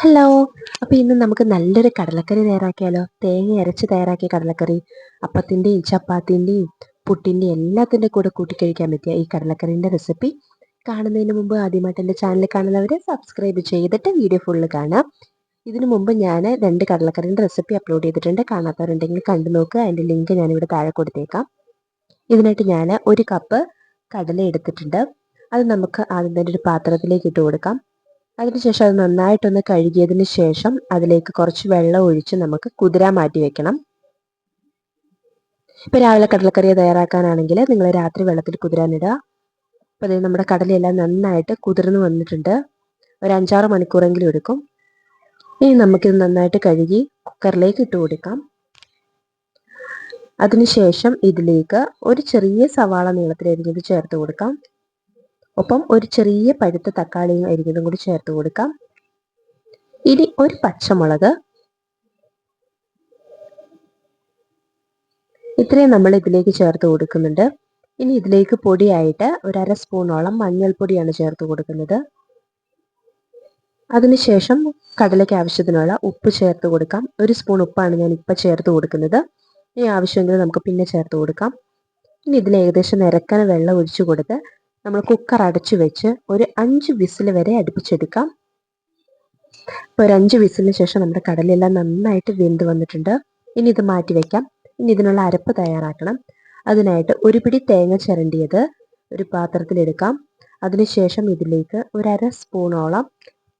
Hello. അപ്പോൾ ഇന്ന് നമുക്ക് നല്ലൊരു കടലക്കറി തയ്യാറാക്കിയാലോ? തേങ്ങ അരച്ച് തയ്യാറാക്കിയ കടലക്കറി. അപ്പത്തിൻ്റെയും ചപ്പാത്തിൻ്റെയും പുട്ടിൻ്റെയും എല്ലാത്തിൻ്റെ കൂടെ കൂട്ടി കഴിക്കാൻ പറ്റിയ ഈ കടലക്കറീൻ്റെ റെസിപ്പി കാണുന്നതിന് മുമ്പ് ആദ്യമായിട്ട് എൻ്റെ ചാനൽ കാണുന്നവർ സബ്സ്ക്രൈബ് ചെയ്തിട്ട് വീഡിയോ ഫുള്ള് കാണാം. ഇതിനു മുമ്പ് ഞാൻ 2 കടലക്കറീൻ്റെ റെസിപ്പി അപ്ലോഡ് ചെയ്തിട്ടുണ്ട്. കാണാത്തവരുണ്ടെങ്കിൽ കണ്ടു നോക്കുക. അതിൻ്റെ ലിങ്ക് ഞാനിവിടെ താഴെ കൊടുത്തേക്കാം. ഇതിനായിട്ട് ഞാൻ 1 കപ്പ് കടല എടുത്തിട്ടുണ്ട്. അത് നമുക്ക് ആദ്യം തന്നെ ഒരു പാത്രത്തിലേക്ക് ഇട്ട് കൊടുക്കാം. അതിനുശേഷം അത് നന്നായിട്ടൊന്ന് കഴുകിയതിന് ശേഷം അതിലേക്ക് കുറച്ച് വെള്ളം ഒഴിച്ച് നമുക്ക് കുതിരാൻ മാറ്റി വെക്കണം. ഇപ്പോൾ രാവിലെ കടലക്കറി തയ്യാറാക്കാനാണെങ്കിൽ നിങ്ങൾ രാത്രി വെള്ളത്തിൽ കുതിരാനിടുക. അപ്പോൾ അത് നമ്മുടെ കടലയെല്ലാം നന്നായിട്ട് കുതിർന്ന് വന്നിട്ടുണ്ട്. ഒരു 5-6 മണിക്കൂറെങ്കിലും എടുക്കും. ഇനി നമുക്കിത് നന്നായിട്ട് കഴുകി കുക്കറിലേക്ക് ഇട്ട് കൊടുക്കാം. അതിനുശേഷം ഇതിലേക്ക് ഒരു ചെറിയ സവാള നീളത്തിൽ അരിഞ്ഞത് ചേർത്ത് കൊടുക്കാം. ഒപ്പം ഒരു ചെറിയ പഴുത്ത തക്കാളിയും അരിഞ്ഞതും കൂടി ചേർത്ത് കൊടുക്കാം. ഇനി ഒരു പച്ചമുളക്. ഇത്രയും നമ്മൾ ഇതിലേക്ക് ചേർത്ത് കൊടുക്കുന്നുണ്ട്. ഇനി ഇതിലേക്ക് പൊടിയായിട്ട് ഒരു 1/2 സ്പൂണോളം മഞ്ഞൾപ്പൊടിയാണ് ചേർത്ത് കൊടുക്കുന്നത്. അതിനുശേഷം കടലയ്ക്ക് ആവശ്യത്തിനുള്ള ഉപ്പ് ചേർത്ത് കൊടുക്കാം. 1 സ്പൂൺ ഉപ്പാണ് ഞാൻ ഇപ്പോൾ ചേർത്ത് കൊടുക്കുന്നത്. ഇനി ആവശ്യമെങ്കിൽ നമുക്ക് പിന്നെ ചേർത്ത് കൊടുക്കാം. ഇനി ഇതിൽ ഏകദേശം നിരക്കണ വെള്ളം ഒഴിച്ചു കൊടുത്ത് നമ്മൾ കുക്കർ അടച്ചു വെച്ച് ഒരു 5 വിസിൽ വരെ അടുപ്പിച്ചെടുക്കാം. ഇപ്പോൾ ഒരു 5 വിസിലിന് ശേഷം നമ്മുടെ കടലെല്ലാം നന്നായിട്ട് വെന്ത് വന്നിട്ടുണ്ട്. ഇനി ഇത് മാറ്റി വയ്ക്കാം. ഇനി ഇതിനുള്ള അരപ്പ് തയ്യാറാക്കണം. അതിനായിട്ട് ഒരു പിടി തേങ്ങ ചിരണ്ടിയത് ഒരു പാത്രത്തിലെടുക്കാം. അതിനുശേഷം ഇതിലേക്ക് ഒരു 1/2 സ്പൂണോളം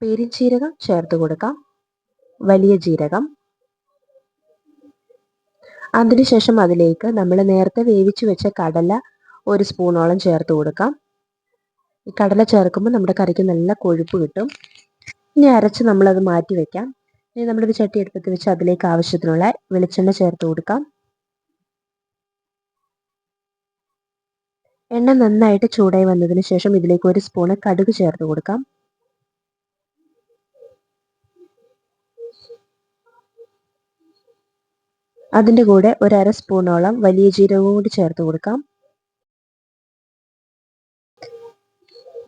പെരുംജീരകം ചേർത്ത് കൊടുക്കാം. വലിയ ജീരകം. അതിനുശേഷം അതിലേക്ക് നമ്മൾ നേരത്തെ വേവിച്ച് വെച്ച കടല 1 സ്പൂണോളം ചേർത്ത് കൊടുക്കാം. ഈ കടല ചേർക്കുമ്പോൾ നമ്മുടെ കറിക്ക് നല്ല കൊഴുപ്പ് കിട്ടും. ഇനി അരച്ച് നമ്മളത് മാറ്റി വയ്ക്കാം. ഇനി നമ്മളൊരു ചട്ടി എടുപ്പത്ത് വെച്ച് അതിലേക്ക് ആവശ്യത്തിനുള്ള വെളിച്ചെണ്ണ ചേർത്ത് കൊടുക്കാം. എണ്ണ നന്നായിട്ട് ചൂടായി വന്നതിന് ശേഷം ഇതിലേക്ക് 1 സ്പൂണ് കടുക് ചേർത്ത് കൊടുക്കാം. അതിൻ്റെ കൂടെ ഒരു 1/2 സ്പൂണോളം വലിയ ജീരകവും കൂടി ചേർത്ത് കൊടുക്കാം.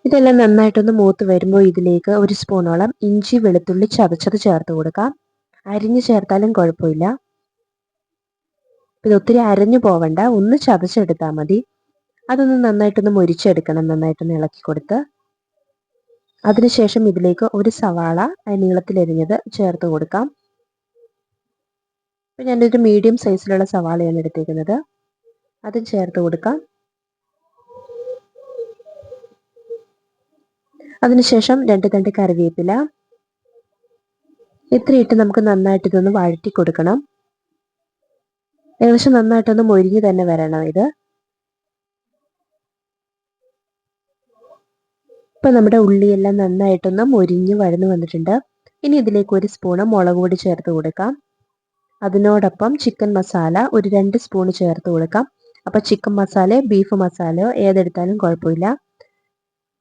ഇതെല്ലാം നന്നായിട്ടൊന്ന് മൂത്ത് വരുമ്പോൾ ഇതിലേക്ക് 1 സ്പൂണോളം ഇഞ്ചി വെളുത്തുള്ളി ചതച്ചത് ചേർത്ത് കൊടുക്കാം. അരിഞ്ഞ് ചേർത്താലും കുഴപ്പമില്ല. ഇത് ഒത്തിരി അരഞ്ഞു പോവണ്ട, ഒന്ന് ചതച്ചെടുത്താൽ മതി. അതൊന്ന് നന്നായിട്ടൊന്ന് മൊരിച്ചെടുക്കണം. നന്നായിട്ടൊന്ന് ഇളക്കി കൊടുത്ത് അതിനുശേഷം ഇതിലേക്ക് 1 സവാള നീളത്തിലരിഞ്ഞത് ചേർത്ത് കൊടുക്കാം. ഇപ്പം ഞാനൊരു മീഡിയം സൈസിലുള്ള സവാളയാണ് എടുത്തേക്കുന്നത്. അതും ചേർത്ത് കൊടുക്കാം. അതിനുശേഷം 2 തണ്ട് കറിവേപ്പില. ഇത്രയിട്ട് നമുക്ക് നന്നായിട്ട് ഇതൊന്ന് വഴറ്റി കൊടുക്കണം. ഏകദേശം നന്നായിട്ടൊന്ന് മൊരിഞ്ഞ് തന്നെ വരണം ഇത്. ഇപ്പം നമ്മുടെ ഉള്ളിയെല്ലാം നന്നായിട്ടൊന്ന് മൊരിഞ്ഞ് വഴന്ന് വന്നിട്ടുണ്ട്. ഇനി ഇതിലേക്ക് 1 സ്പൂണ് മുളക് പൊടി ചേർത്ത് കൊടുക്കാം. അതിനോടൊപ്പം ചിക്കൻ മസാല ഒരു 2 സ്പൂൺ ചേർത്ത് കൊടുക്കാം. അപ്പോൾ ചിക്കൻ മസാലയോ ബീഫ് മസാലയോ ഏതെടുത്താലും കുഴപ്പമില്ല.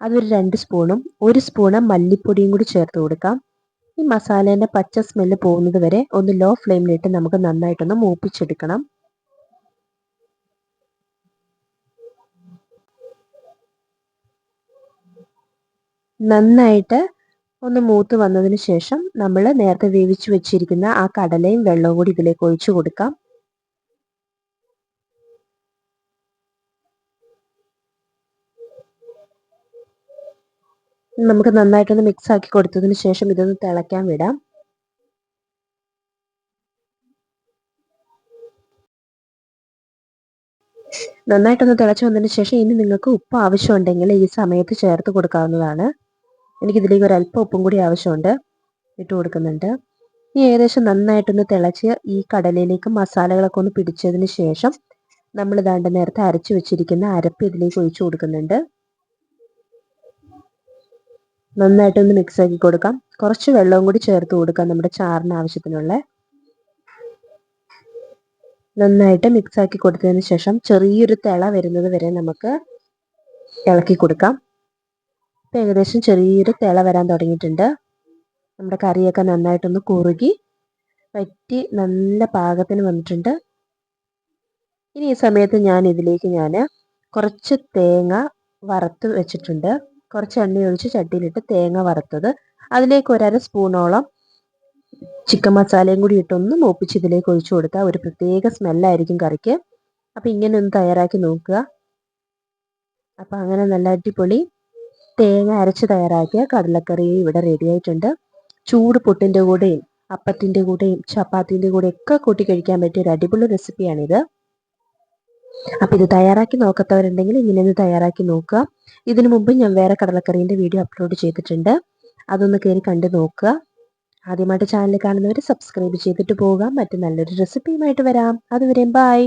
അതൊരു 2 സ്പൂണും 1 സ്പൂണ് മല്ലിപ്പൊടിയും കൂടി ചേർത്ത് കൊടുക്കാം. ഈ മസാലേൻ്റെ പച്ച സ്മെല്ല് പോകുന്നത് വരെ ഒന്ന് ലോ ഫ്ലെയിമിലിട്ട് നമുക്ക് നന്നായിട്ടൊന്ന് മൂപ്പിച്ചെടുക്കണം. നന്നായിട്ട് ഒന്ന് മൂത്ത് വന്നതിന് ശേഷം നമ്മൾ നേരത്തെ വേവിച്ച് വെച്ചിരിക്കുന്ന ആ കടലയും വെള്ളവും കൂടി ഇതിലേക്ക് ഒഴിച്ചു കൊടുക്കാം. നമുക്ക് നന്നായിട്ടൊന്ന് മിക്സ് ആക്കി കൊടുത്തതിന് ശേഷം ഇതൊന്ന് തിളയ്ക്കാൻ വിടാം. നന്നായിട്ടൊന്ന് തിളച്ച് വന്നതിന് ശേഷം ഇനി നിങ്ങൾക്ക് ഉപ്പ് ആവശ്യമുണ്ടെങ്കിൽ ഈ സമയത്ത് ചേർത്ത് കൊടുക്കാവുന്നതാണ്. എനിക്കിതിലേക്ക് ഒരല്പം ഉപ്പും കൂടി ആവശ്യമുണ്ട്, ഇട്ട് കൊടുക്കുന്നുണ്ട്. ഇനി ഏകദേശം നന്നായിട്ടൊന്ന് തിളച്ച് ഈ കടലയിലേക്ക് മസാലകളൊക്കെ ഒന്ന് പിടിച്ചതിന് ശേഷം നമ്മൾ ഇതാണ്ട് നേരത്തെ അരച്ച് വെച്ചിരിക്കുന്ന അരപ്പ് ഇതിലേക്ക് ഒഴിച്ചു കൊടുക്കുന്നുണ്ട്. നന്നായിട്ടൊന്ന് മിക്സ് ആക്കി കൊടുക്കാം. കുറച്ച് വെള്ളവും കൂടി ചേർത്ത് കൊടുക്കാം നമ്മുടെ ചാറിന് ആവശ്യത്തിനുള്ള. നന്നായിട്ട് മിക്സ് ആക്കി കൊടുത്തതിന് ശേഷം ചെറിയൊരു തിള വരുന്നത് വരെ നമുക്ക് ഇളക്കി കൊടുക്കാം. ഇപ്പം ഏകദേശം ചെറിയൊരു തിള വരാൻ തുടങ്ങിയിട്ടുണ്ട്. നമ്മുടെ കറിയൊക്കെ നന്നായിട്ടൊന്ന് കുറുകി വറ്റി നല്ല പാകത്തിന് വന്നിട്ടുണ്ട്. ഇനി ഈ സമയത്ത് ഇതിലേക്ക് കുറച്ച് തേങ്ങ വറുത്ത് വെച്ചിട്ടുണ്ട്. കുറച്ച് എണ്ണ ഒഴിച്ച് ചട്ടിയിലിട്ട് തേങ്ങ വറുത്തത് അതിലേക്ക് ഒരു 1/2 സ്പൂണോളം ചിക്കൻ മസാലയും കൂടി ഇട്ടൊന്ന് മൂപ്പിച്ച് ഇതിലേക്ക് ഒഴിച്ചു കൊടുത്താൽ ഒരു പ്രത്യേക സ്മെല്ലായിരിക്കും കറിക്ക്. അപ്പം ഇങ്ങനെ ഒന്ന് തയ്യാറാക്കി നോക്കുക. അപ്പം അങ്ങനെ നല്ല അടിപൊളി തേങ്ങ അരച്ച് തയ്യാറാക്കിയ കടലക്കറി ഇവിടെ റെഡി ആയിട്ടുണ്ട്. ചൂട് പുട്ടിൻ്റെ കൂടെയും അപ്പത്തിൻ്റെ കൂടെയും ചപ്പാത്തിൻ്റെ കൂടെ ഒക്കെ കൂട്ടി കഴിക്കാൻ പറ്റിയ ഒരു അടിപൊളി റെസിപ്പിയാണിത്. അപ്പം ഇത് തയ്യാറാക്കി നോക്കാത്തവരുണ്ടെങ്കിൽ ഇങ്ങനെ ഒന്ന് തയ്യാറാക്കി നോക്കുക. ഇതിനു മുമ്പ് ഞാൻ വേറെ കടലക്കറീൻ്റെ വീഡിയോ അപ്ലോഡ് ചെയ്തിട്ടുണ്ട്. അതൊന്ന് കയറി കണ്ട് നോക്കുക. ആദ്യമായിട്ട് ചാനൽ കാണുന്നവർ സബ്സ്ക്രൈബ് ചെയ്തിട്ട് പോകാം. മറ്റു നല്ലൊരു റെസിപ്പിയുമായിട്ട് വരാം. അതുവരെയും ബൈ.